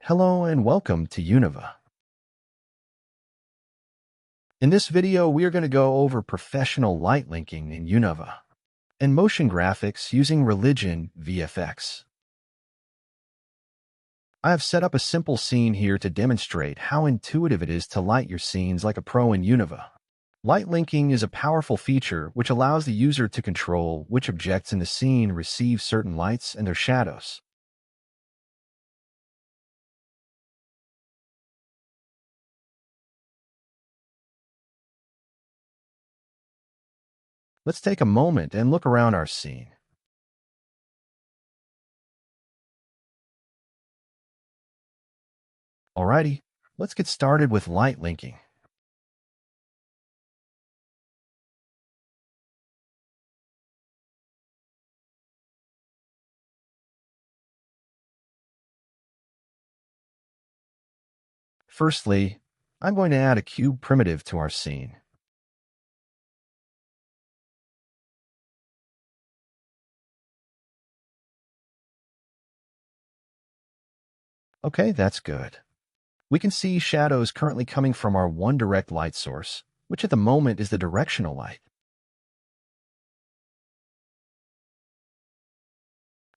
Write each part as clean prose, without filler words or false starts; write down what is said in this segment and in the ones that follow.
Hello and welcome to Univah. In this video, we are going to go over professional light linking in Univah and motion graphics using rReligionVFX. I have set up a simple scene here to demonstrate how intuitive it is to light your scenes like a pro in Univah. Light linking is a powerful feature which allows the user to control which objects in the scene receive certain lights and their shadows. Let's take a moment and look around our scene. Alrighty, let's get started with light linking. Firstly, I'm going to add a cube primitive to our scene. Okay, that's good. We can see shadows currently coming from our one direct light source, which at the moment is the directional light.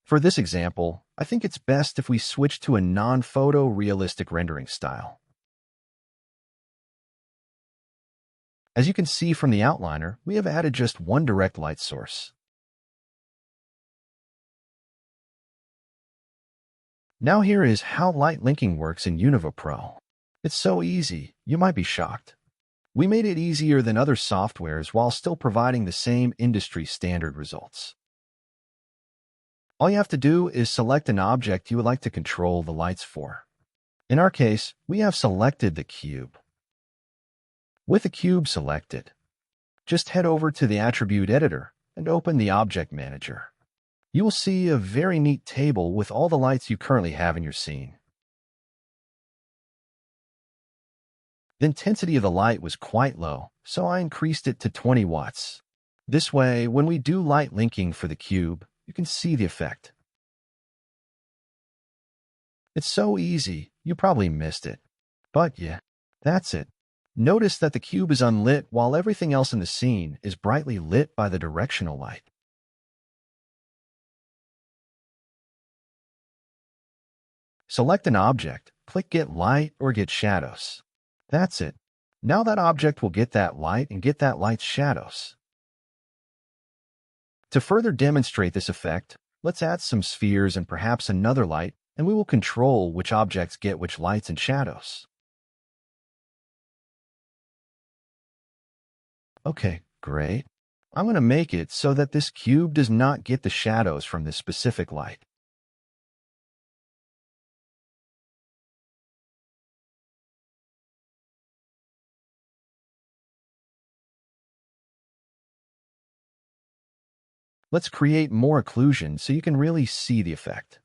For this example, I think it's best if we switch to a non-photo realistic rendering style. As you can see from the outliner, we have added just one direct light source. Now here is how light linking works in Univah Pro. It's so easy, you might be shocked. We made it easier than other softwares while still providing the same industry standard results. All you have to do is select an object you would like to control the lights for. In our case, we have selected the cube. With the cube selected, just head over to the Attribute Editor and open the Object Manager. You will see a very neat table with all the lights you currently have in your scene. The intensity of the light was quite low, so I increased it to 20 watts. This way, when we do light linking for the cube, you can see the effect. It's so easy, you probably missed it. But yeah, that's it. Notice that the cube is unlit while everything else in the scene is brightly lit by the directional light. Select an object, click Get Light or Get Shadows. That's it. Now that object will get that light and get that light's shadows. To further demonstrate this effect, let's add some spheres and perhaps another light, and we will control which objects get which lights and shadows. Okay, great. I'm going to make it so that this cube does not get the shadows from this specific light. Let's create more occlusion so you can really see the effect.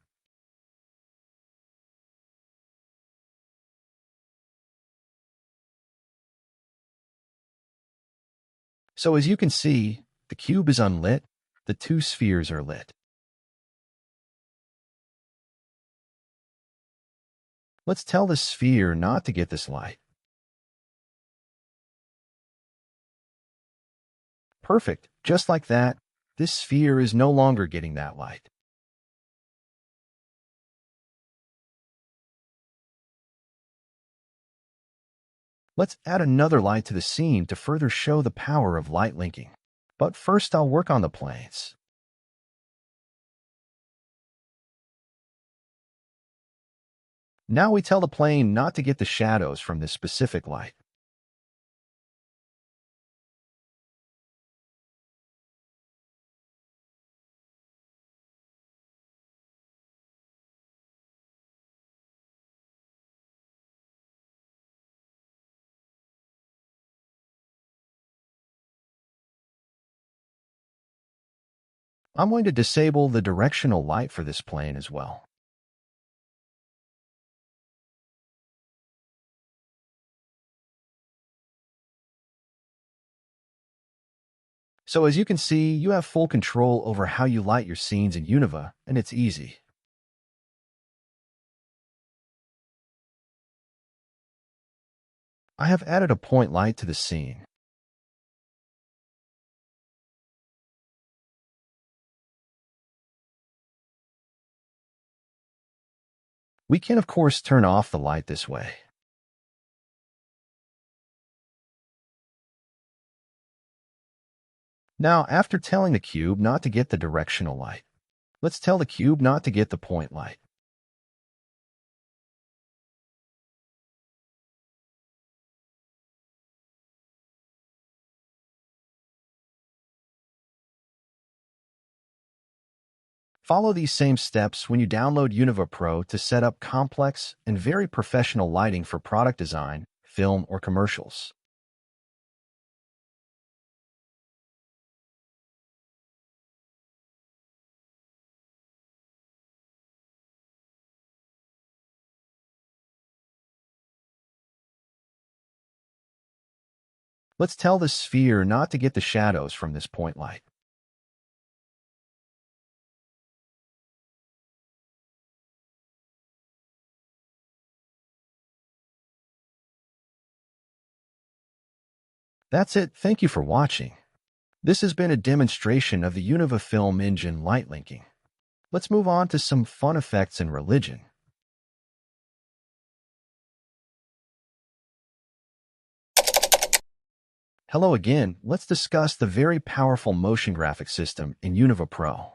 So as you can see, the cube is unlit, the two spheres are lit. Let's tell the sphere not to get this light. Perfect, just like that, this sphere is no longer getting that light. Let's add another light to the scene to further show the power of light linking. But first I'll work on the planes. Now we tell the plane not to get the shadows from this specific light. I'm going to disable the directional light for this plane as well. So as you can see, you have full control over how you light your scenes in Univah, and it's easy. I have added a point light to the scene. We can, of course, turn off the light this way. Now, after telling the cube not to get the directional light, let's tell the cube not to get the point light. Follow these same steps when you download Univah Pro to set up complex and very professional lighting for product design, film, or commercials. Let's tell the sphere not to get the shadows from this point light. That's it. Thank you for watching. This has been a demonstration of the Univah Film Engine light linking. Let's move on to some fun effects in religion. Hello again. Let's discuss the very powerful motion graphic system in Univah Pro.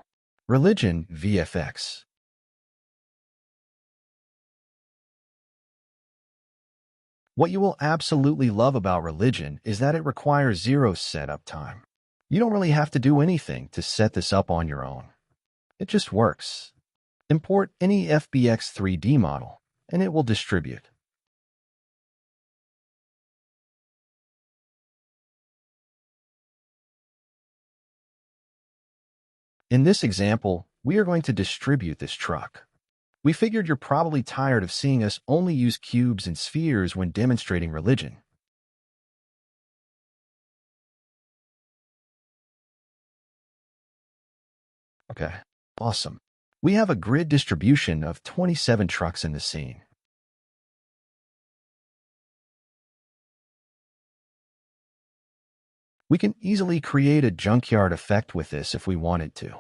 Religion VFX. What you will absolutely love about Religion is that it requires zero setup time. You don't really have to do anything to set this up on your own. It just works. Import any FBX 3D model, and it will distribute. In this example, we are going to distribute this truck. We figured you're probably tired of seeing us only use cubes and spheres when demonstrating Religion. Okay, awesome. We have a grid distribution of 27 trucks in the scene. We can easily create a junkyard effect with this if we wanted to.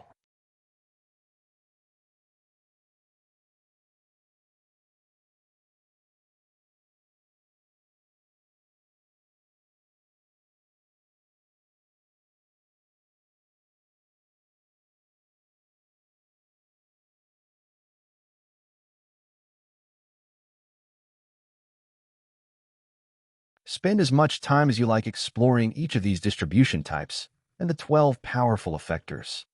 Spend as much time as you like exploring each of these distribution types and the 12 powerful effectors.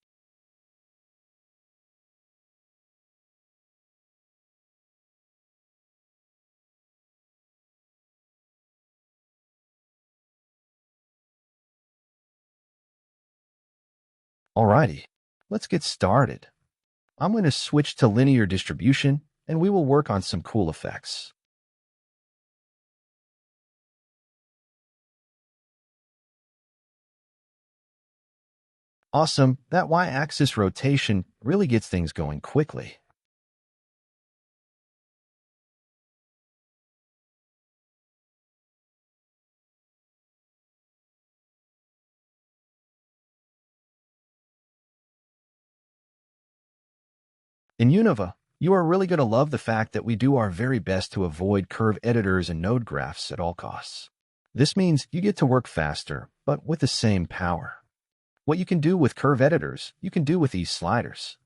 Alrighty, let's get started. I'm going to switch to linear distribution and we will work on some cool effects. Awesome, that y-axis rotation really gets things going quickly. In Univah, you are really going to love the fact that we do our very best to avoid curve editors and node graphs at all costs. This means you get to work faster, but with the same power. What you can do with curve editors, you can do with these sliders.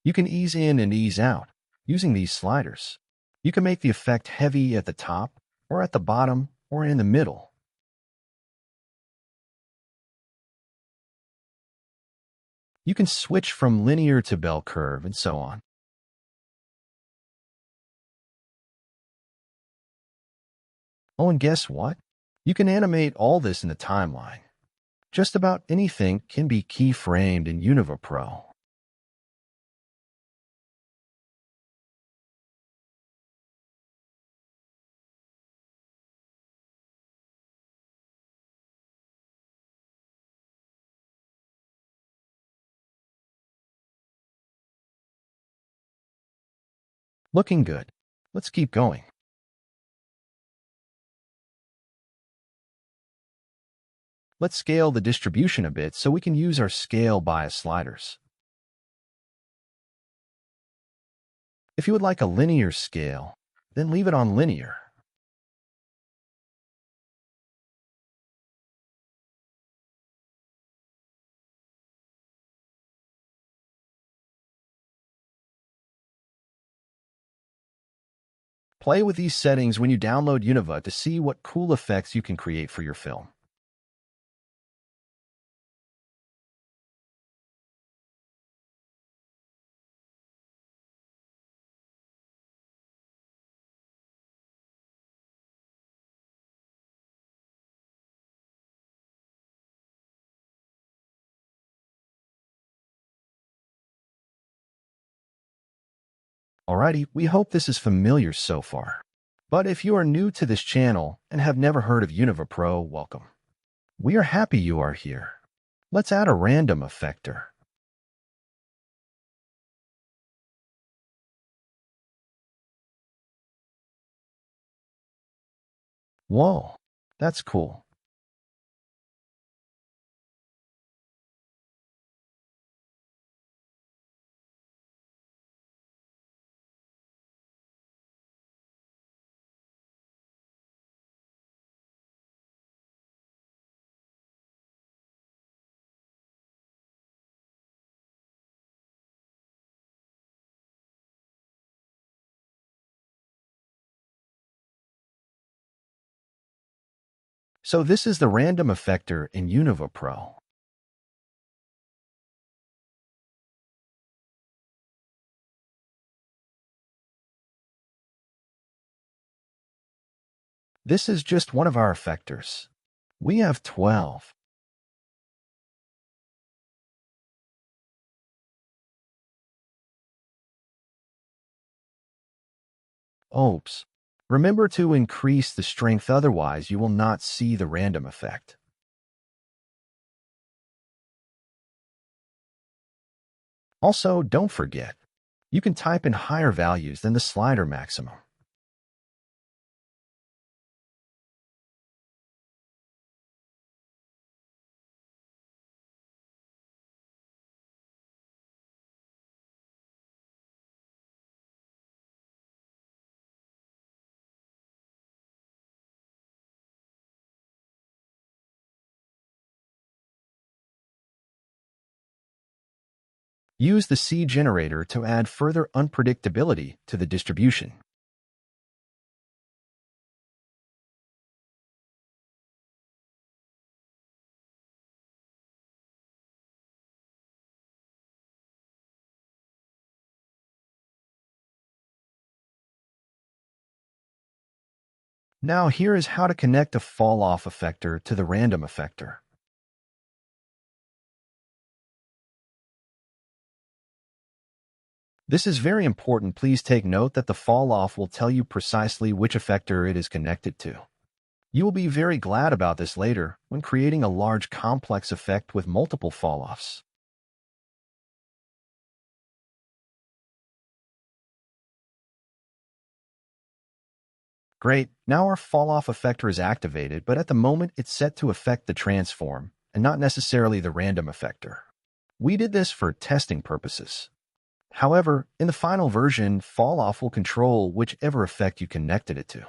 You can ease in and ease out using these sliders. You can make the effect heavy at the top, or at the bottom, or in the middle. You can switch from linear to bell curve and so on. Oh, and guess what? You can animate all this in the timeline. Just about anything can be keyframed in Univah Pro. Looking good. Let's keep going. Let's scale the distribution a bit so we can use our scale bias sliders. If you would like a linear scale, then leave it on linear. Play with these settings when you download Univah to see what cool effects you can create for your film. Alrighty, we hope this is familiar so far. But if you are new to this channel and have never heard of Univah Pro, welcome. We are happy you are here. Let's add a random effector. Whoa, that's cool. So this is the random effector in Univah Pro. This is just one of our effectors. We have 12. Oops. Remember to increase the strength, otherwise you will not see the random effect. Also, don't forget, you can type in higher values than the slider maximum. Use the C generator to add further unpredictability to the distribution. Now here is how to connect a fall-off effector to the random effector. This is very important. Please take note that the fall-off will tell you precisely which effector it is connected to. You will be very glad about this later when creating a large complex effect with multiple fall-offs. Great, now our fall-off effector is activated, but at the moment it's set to affect the transform and not necessarily the random effector. We did this for testing purposes. However, in the final version, fall-off will control whichever effect you connected it to.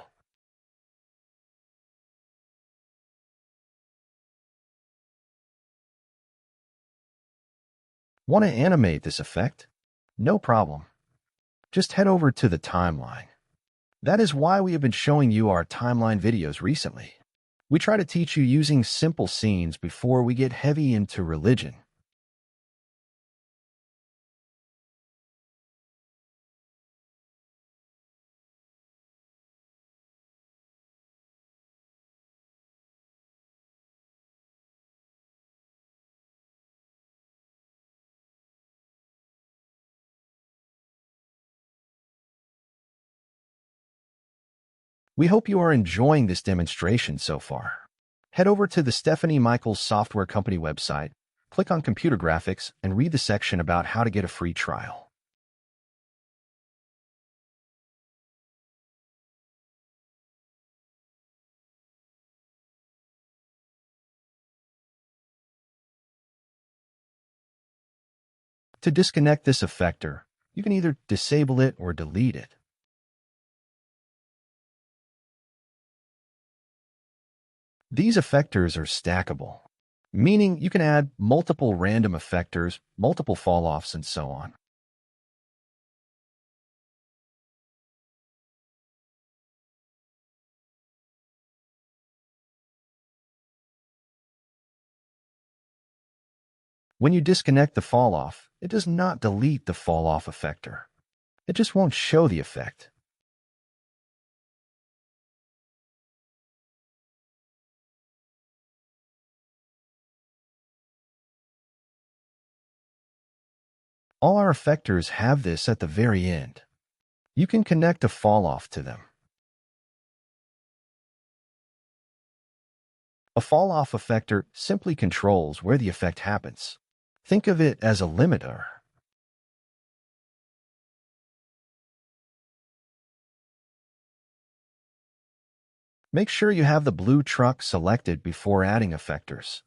Want to animate this effect? No problem. Just head over to the timeline. That is why we have been showing you our timeline videos recently. We try to teach you using simple scenes before we get heavy into religion. We hope you are enjoying this demonstration so far. Head over to the Stephanie Michaels Software Company website, click on Computer Graphics, and read the section about how to get a free trial. To disconnect this effector, you can either disable it or delete it. These effectors are stackable, meaning you can add multiple random effectors, multiple fall-offs, and so on. When you disconnect the fall-off, it does not delete the fall-off effector. It just won't show the effect. All our effectors have this at the very end. You can connect a fall-off to them. A fall-off effector simply controls where the effect happens. Think of it as a limiter. Make sure you have the blue truck selected before adding effectors.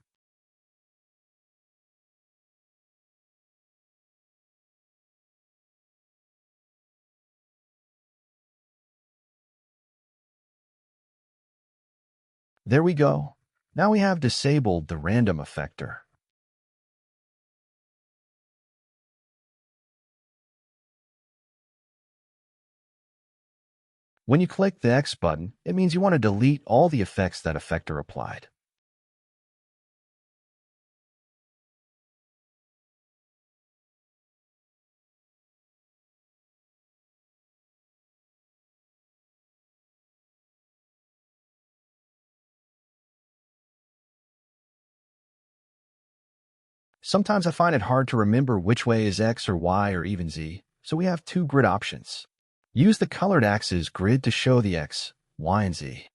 There we go. Now we have disabled the random effector. When you click the X button, it means you want to delete all the effects that effector applied. Sometimes I find it hard to remember which way is X or Y or even Z, so we have two grid options. Use the colored axes grid to show the X, Y, and Z.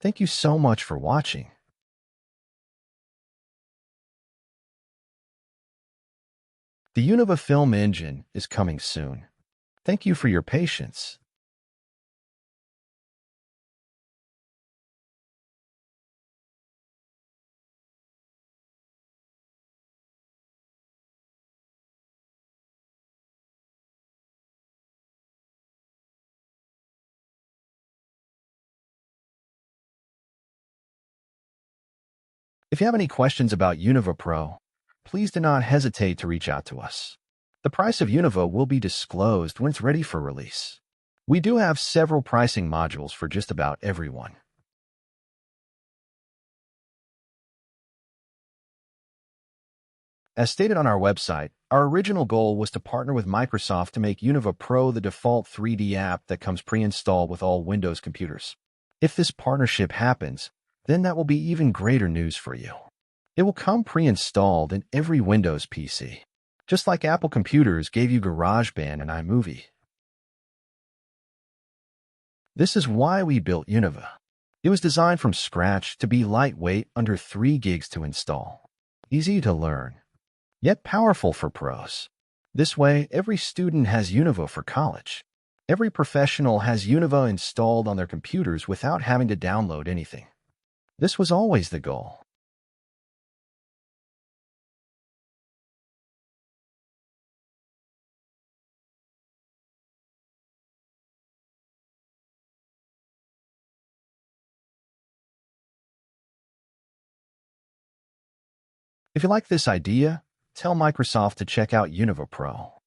Thank you so much for watching. The Univah Film Engine is coming soon. Thank you for your patience. If you have any questions about Univah Pro, please do not hesitate to reach out to us. The price of Univah will be disclosed when it's ready for release. We do have several pricing modules for just about everyone. As stated on our website, our original goal was to partner with Microsoft to make Univah Pro the default 3D app that comes pre-installed with all Windows computers. If this partnership happens, then that will be even greater news for you. It will come pre-installed in every Windows PC, just like Apple computers gave you GarageBand and iMovie. This is why we built Univah. It was designed from scratch to be lightweight, under 3 gigs to install, easy to learn, yet powerful for pros. This way, every student has Univah for college. Every professional has Univah installed on their computers without having to download anything. This was always the goal. If you like this idea, tell Microsoft to check out Univah Pro.